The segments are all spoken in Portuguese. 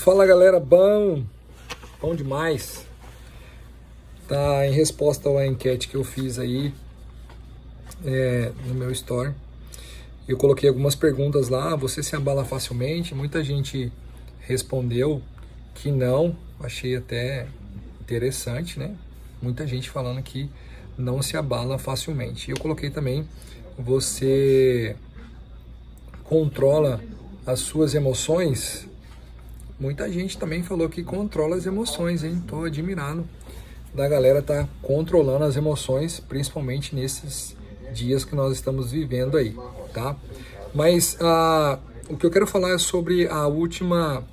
Fala galera, bom demais. Tá em resposta à enquete que eu fiz aí no meu story. Eu coloquei algumas perguntas lá. Você se abala facilmente? Muita gente respondeu que não. Achei até interessante, né? Muita gente falando que não se abala facilmente. Eu coloquei também: você controla as suas emoções? Muita gente também falou que controla as emoções, hein? Tô admirado da galera tá controlando as emoções, principalmente nesses dias que nós estamos vivendo aí, tá? Mas o que eu quero falar é sobre a última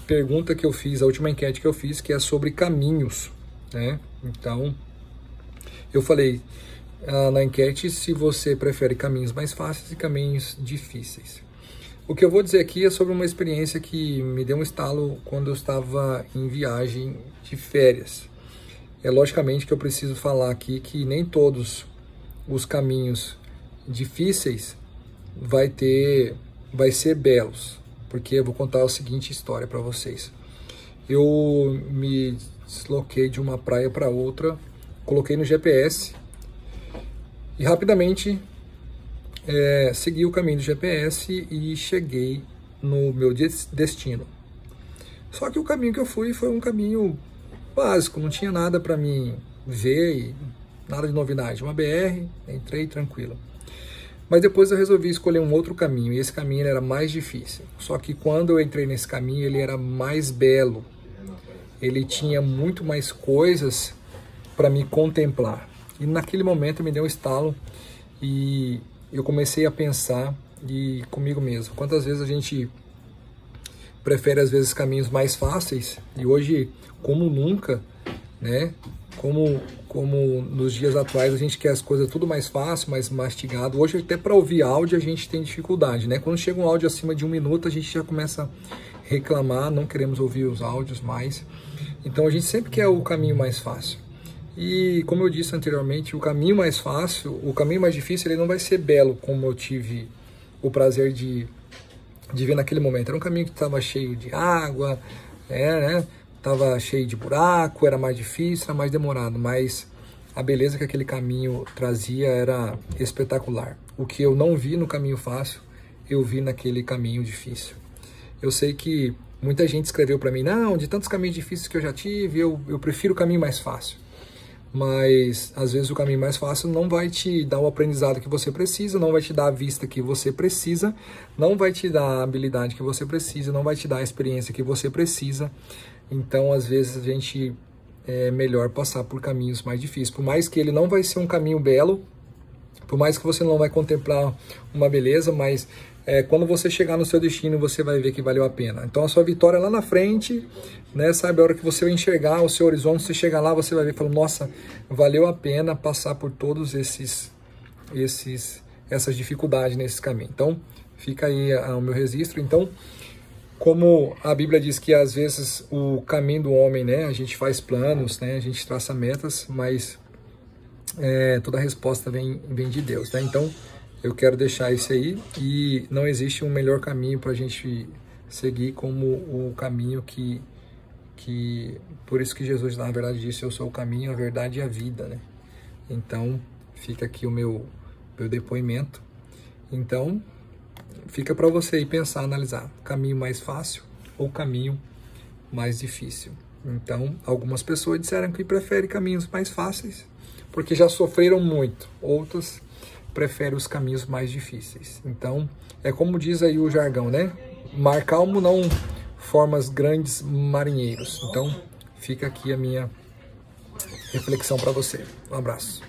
pergunta que eu fiz, a última enquete que eu fiz, que é sobre caminhos, né? Então, eu falei na enquete se você prefere caminhos mais fáceis e caminhos difíceis. O que eu vou dizer aqui é sobre uma experiência que me deu um estalo quando eu estava em viagem de férias. É logicamente que eu preciso falar aqui que nem todos os caminhos difíceis vai ser belos, porque eu vou contar a seguinte história para vocês. Eu me desloquei de uma praia para outra, coloquei no GPS e rapidamente segui o caminho do GPS e cheguei no meu destino. Só que o caminho que eu fui foi um caminho básico, não tinha nada para mim ver, nada de novidade. Uma BR, entrei tranquilo. Mas depois eu resolvi escolher um outro caminho, e esse caminho era mais difícil. Só que quando eu entrei nesse caminho, ele era mais belo. Ele tinha muito mais coisas para me contemplar. E naquele momento me deu um estalo e eu comecei a pensar comigo mesmo. Quantas vezes a gente prefere às vezes caminhos mais fáceis, e hoje, como nunca, né? Como nos dias atuais a gente quer as coisas tudo mais fácil, mais mastigado. Hoje até para ouvir áudio a gente tem dificuldade, né? Quando chega um áudio acima de 1 minuto a gente já começa a reclamar, não queremos ouvir os áudios mais. Então a gente sempre quer o caminho mais fácil. E como eu disse anteriormente, o caminho mais fácil, o caminho mais difícil, ele não vai ser belo como eu tive o prazer de ver naquele momento. Era um caminho que estava cheio de água, né? Tava cheio de buraco, era mais difícil, era mais demorado, mas a beleza que aquele caminho trazia era espetacular. O que eu não vi no caminho fácil, eu vi naquele caminho difícil. Eu sei que muita gente escreveu para mim: não, de tantos caminhos difíceis que eu já tive, eu prefiro o caminho mais fácil. Mas às vezes o caminho mais fácil não vai te dar o aprendizado que você precisa, não vai te dar a vista que você precisa, não vai te dar a habilidade que você precisa, não vai te dar a experiência que você precisa. Então às vezes a gente é melhor passar por caminhos mais difíceis, por mais que ele não vai ser um caminho belo, por mais que você não vai contemplar uma beleza, mas quando você chegar no seu destino, você vai ver que valeu a pena. Então a sua vitória é lá na frente, né? Sabe, a hora que você vai enxergar o seu horizonte, você chegar lá, você vai ver e falar: nossa, valeu a pena passar por todos essas dificuldades nesse caminho. Então fica aí o meu registro. Então, como a Bíblia diz que às vezes o caminho do homem, né? A gente faz planos, né? A gente traça metas, mas toda a resposta vem de Deus, né? Então eu quero deixar isso aí, e não existe um melhor caminho para a gente seguir como o caminho que por isso que Jesus na verdade disse: eu sou o caminho, a verdade e a vida, né? Então fica aqui o meu depoimento. Então fica para você aí pensar, analisar: caminho mais fácil ou caminho mais difícil? Então algumas pessoas disseram que preferem caminhos mais fáceis porque já sofreram muito, outras prefere os caminhos mais difíceis. Então, é como diz aí o jargão, né? Mar calmo não forma grandes marinheiros. Então, fica aqui a minha reflexão para você. Um abraço.